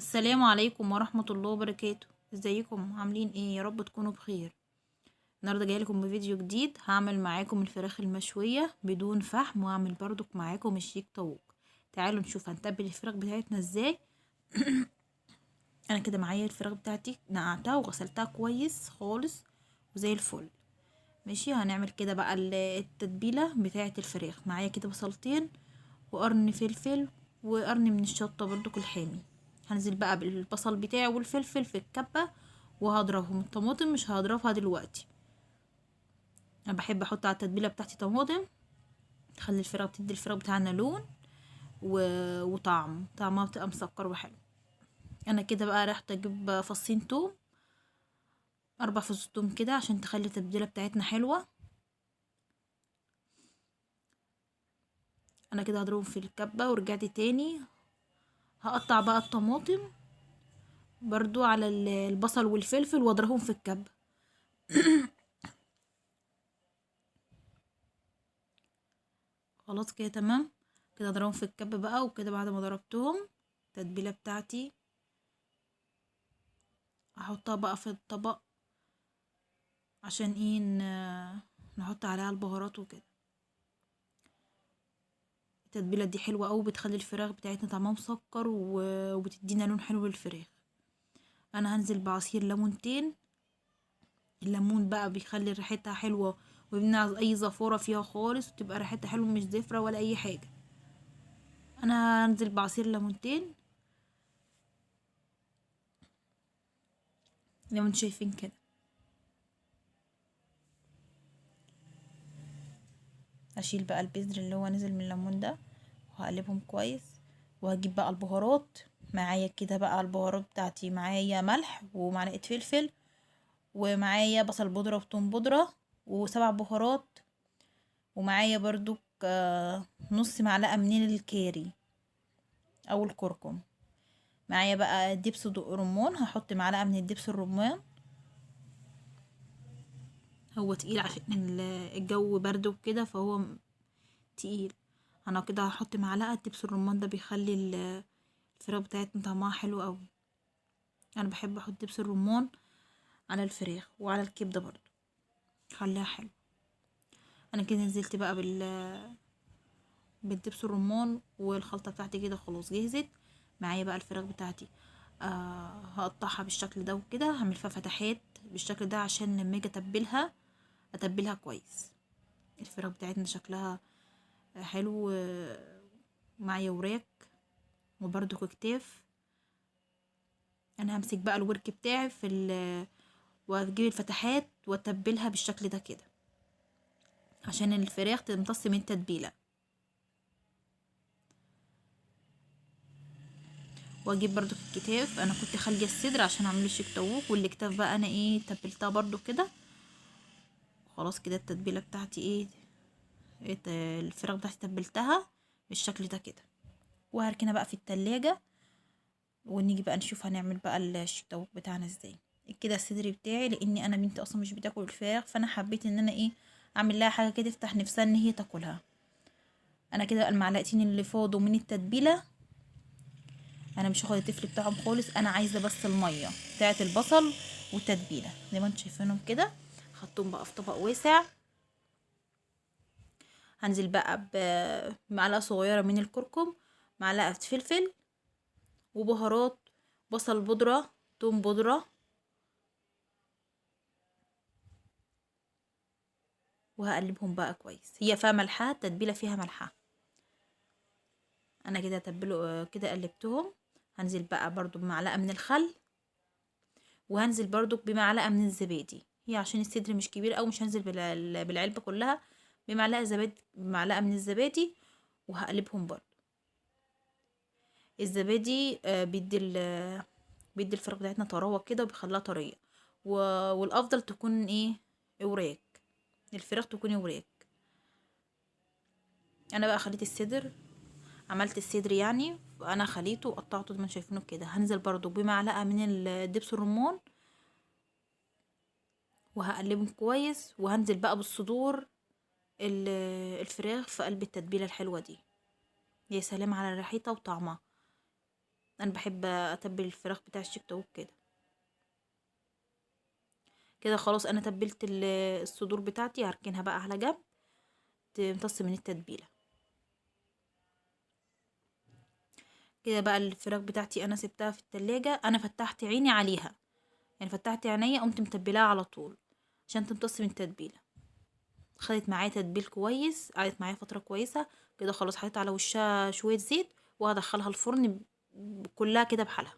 السلام عليكم ورحمة الله وبركاته. ازيكم عاملين ايه؟ يا رب تكونوا بخير. النهارده جاي لكم بفيديو جديد. هعمل معاكم الفراخ المشوية بدون فحم، وهعمل برضك معاكم الشيك طاووق. تعالوا نشوف هنتبل الفراخ بتاعتنا ازاي. انا كده معايا الفراخ بتاعتي نقعتها وغسلتها كويس خالص وزي الفل. ماشي، هنعمل كده بقى التتبيلة بتاعة الفراخ. معايا كده بصلتين وقرن فلفل وقرن من الشطة برضك الحامي. هنزل بقى بالبصل بتاعي والفلفل في الكبة وهضربهم. الطماطم مش هضربها دلوقتي، انا بحب احط على التتبيله بتاعتي طماطم تخلي الفراخ، بتدي الفراخ بتاعنا لون طعمها بتبقى مسكر وحلو. انا كده بقى رحت اجيب فصين توم، 4 فصوص توم كده عشان تخلي التتبيله بتاعتنا حلوه. انا كده هضربهم في الكبه ورجعت تاني هقطع بقى الطماطم برضو على البصل والفلفل واضربهم في الكبه. خلاص كده تمام. كده اضربهم في الكبه بقى، وكده بعد ما ضربتهم التتبيله بتاعتي احطها بقى في الطبق عشان ايه نحط عليها البهارات وكده. التتبيله دي حلوه قوي، بتخلي الفراخ بتاعتنا طعمها مسكر وبتدينا لون حلو للفراخ. انا هنزل بعصير ليمونتين. الليمون بقى بيخلي ريحتها حلوه ويمنع اي زفاره فيها خالص، وتبقى ريحتها حلوه مش زفره ولا اي حاجه. انا هنزل بعصير ليمونتين زي ما انتم شايفين كده. هشيل بقى البذر اللي هو نزل من الليمون ده وهقلبهم كويس. وهجيب بقى البهارات. معايا كده بقى البهارات بتاعتي، معايا ملح ومعلقه فلفل، ومعايا بصل بودرة وثوم بودرة و7 بهارات، ومعايا برضو نص معلقة من الكاري او الكركم. معايا بقى دبس رمان، هحط معلقة من الدبس الرمان. هو تقيل عشان الجو برد وكده فهو تقيل. انا كده هحط معلقة دبس الرمان، ده بيخلي الفراخ بتاعتنا طعمها حلو قوي. انا بحب احط دبس الرمان على الفراخ وعلى الكبدة برضو، خليها حلو. انا كده نزلت بقى بالدبس الرمان والخلطة بتاعتي كده خلاص جهزت. معايا بقى الفراخ بتاعتي، هقطعها بالشكل ده وكده، هعمل فيها فتحات بالشكل ده عشان لما اجي اتبلها كويس. الفراخ بتاعتنا شكلها حلو. معايا وراك وبرده كتاف. انا همسك بقى الورك بتاعي واجيب الفتحات واتبلها بالشكل ده كده عشان الفراخ تمتص من التتبيله. واجيب برضو الكتاف، انا كنت خاليه الصدر عشان اعمل الشيك طاووق، والاكتاف بقى انا تبلتها برضو كده. خلاص كده التتبيله بتاعتي الفراخ بتاعتي تبلتها بالشكل ده كده، وهركنها بقى في التلاجة. ونيجي بقى نشوف هنعمل بقى الشيك طاووق بتاعنا ازاي. كده الصدر بتاعي، لاني انا بنتي اصلا مش بتاكل الفراخ، فانا حبيت ان انا اعمل لها حاجه كده تفتح نفسها ان هي تاكلها. انا كده المعلقتين اللي فاضوا من التتبيله، انا مش هاخد التفل بتاعهم خالص، انا عايزه بس الميه بتاعه البصل والتتبيله زي ما انتم شايفينهم كده. حطهم بقى في طبق واسع. هنزل بقى بمعلقه صغيره من الكركم، معلقه فلفل وبهارات، بصل بودره، توم بودره، وهقلبهم بقى كويس. هي فيها ملحها، التتبيله فيها ملحها. انا كده تبله كده قلبتهم. هنزل بقى برضو بمعلقه من الخل، وهنزل برضو بمعلقه من الزبادي. هي عشان الصدر مش كبير او مش هنزل بالعلبه كلها، بمعلقه زبادي، بمعلقه من الزبادي. وهقلبهم برضو. الزبادي بيدي الفراخ بتاعتنا طراوه كده وبيخليها طريه. والافضل تكون وراك، الفراخ تكون وراك. انا بقى خليت الصدر، عملت الصدر يعني، انا خليته وقطعته زي ما شايفينه كده. هنزل برضو بمعلقه من الدبس الرمان وهقلبهم كويس. وهنزل بقى بالصدور الفراخ في قلب التتبيله الحلوه دي. يا سلام على ريحتها وطعمها. انا بحب اتبل الفراخ بتاع الشيك طاووق كده. كده خلاص انا تبلت الصدور بتاعتي، هركنها بقى على جنب تمتص من التتبيله. كده بقى الفراخ بتاعتي انا سبتها في التلاجة، انا فتحت عيني عليها، يعني فتحت عينيا قمت متبلاها على طول عشان تمتص من التتبيله. خدت معايا تتبيل كويس، قعدت معايا فتره كويسه. كده خلاص حطيت على وشها شويه زيت وهدخلها الفرن كلها كده بحالها.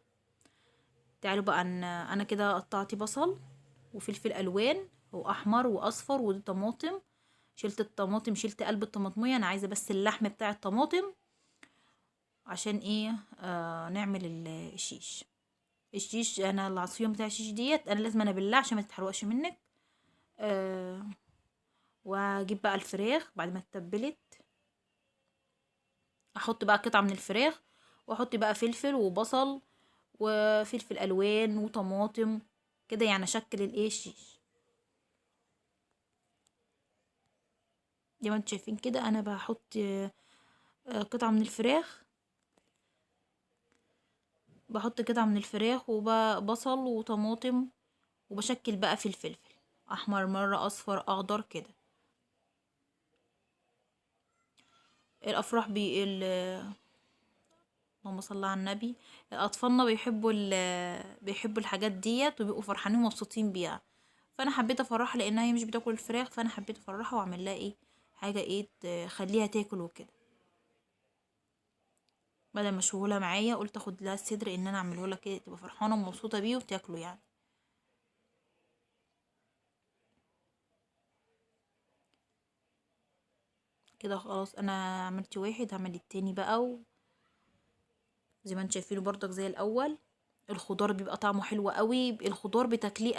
تعالوا بقى انا كده قطعت بصل وفلفل الوان واحمر واصفر وطماطم. شلت الطماطم، شلت قلب الطماطميه، انا عايزه بس اللحم بتاع الطماطم عشان ايه نعمل الشيش. الشيش انا العصيان بتاع الشيش ديت انا لازم ابلها عشان ما تتحرقش منك. واجيب بقى الفراخ بعد ما اتبلت، احط بقى قطعه من الفراخ واحط بقى فلفل وبصل وفلفل الوان وطماطم كده، يعني اشكل الايه الشيش. زي ما انتم شايفين كده انا بحط قطعه من الفراخ، بحط قطعه من الفراخ وبصل وطماطم، وبشكل بقى في الفلفل احمر مره اصفر اخضر كده. الافراح اللهم صل على النبي، اطفالنا بيحبوا الحاجات ديت وبيبقوا فرحانين ومبسوطين بيها. فانا حبيت افرحها لانها هي مش بتاكل الفراخ، فانا حبيت افرحها واعمل لها ايه حاجه ايه تخليها تاكل وكده. بدل ما اشوهولها معايا قلت اخد لها الصدر ان انا اعمله لها كده تبقى فرحانه ومبسوطه بيه وتاكله يعني. كده خلاص انا عملت واحد، هعمل التاني بقى. زي ما انتم شايفينه برضك زي الاول. الخضار بيبقى طعمه حلو قوي، الخضار بتاكليه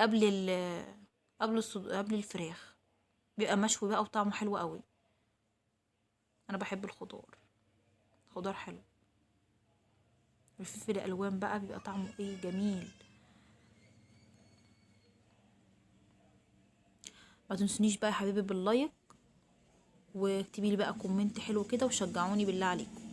قبل الفراخ، بيبقى مشوي بقى وطعمه حلو قوي. انا بحب الخضار حلو. الفلفل الالوان بقى بيبقى طعمه ايه جميل. ما تنسونيش بقى يا حبيبي باللايك، واكتبي لي بقى كومنت حلو كده وشجعوني بالله عليكم.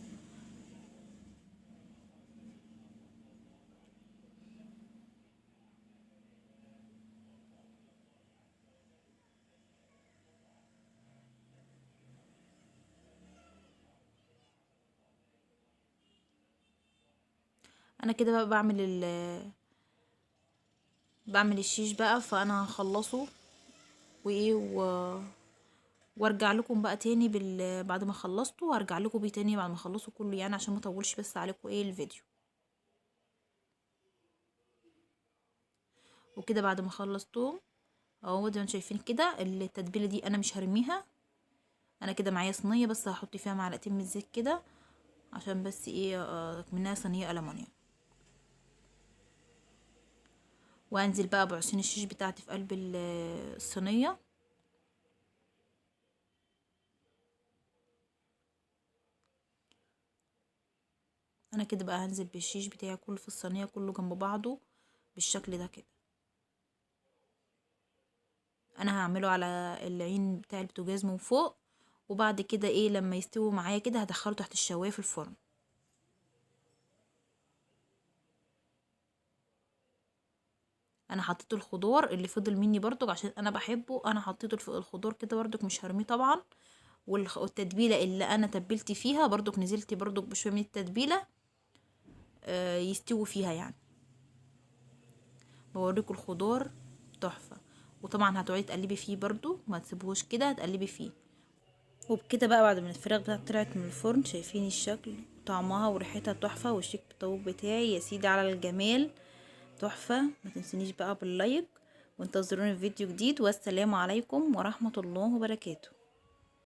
انا كده بقى بعمل الشيش بقى، فانا هخلصه وايه وارجع لكم بقى تاني بعد ما خلصته هرجع لكم بيه تاني بعد ما اخلصه كله، يعني عشان ما اطولش بس عليكم ايه الفيديو. وكده بعد ما خلصتهم اهو زي ما انتم شايفين كده التتبيله دي انا مش هرميها. انا كده معايا صينيه بس هحط فيها معلقتين من الزيت كده عشان بس ايه منها صينيه ألمونيوم. وانزل بقى بعصين الشيش بتاعتي في قلب الصينيه. انا كده بقى هنزل بالشيش بتاعي كله في الصينيه كله جنب بعضه بالشكل ده كده. انا هعمله على العين بتاع البوتاجاز من فوق، وبعد كده ايه لما يستوي معايا كده هدخله تحت الشوايه في الفرن. انا حطيت الخضار اللي فضل مني برضك عشان انا بحبه، انا حطيت الخضار كده برضك مش هرميه طبعا. والتتبيله اللي انا تبلت فيها برضك نزلت برضك بشويه من التتبيله يستوي فيها يعني. بوريكم الخضار تحفه. وطبعا هتقعدي تقلبي فيه برضو، ما تسيبوش كده، هتقلبي فيه. وبكده بقى بعد ما الفراخ بتاعتي طلعت من الفرن شايفين الشكل، طعمها وريحتها تحفه، والشيك الطاووق بتاعي يا سيدي على الجمال تحفه. ما تنسونيش بقى باللايك، وانتظروني في فيديو جديد، والسلام عليكم ورحمه الله وبركاته.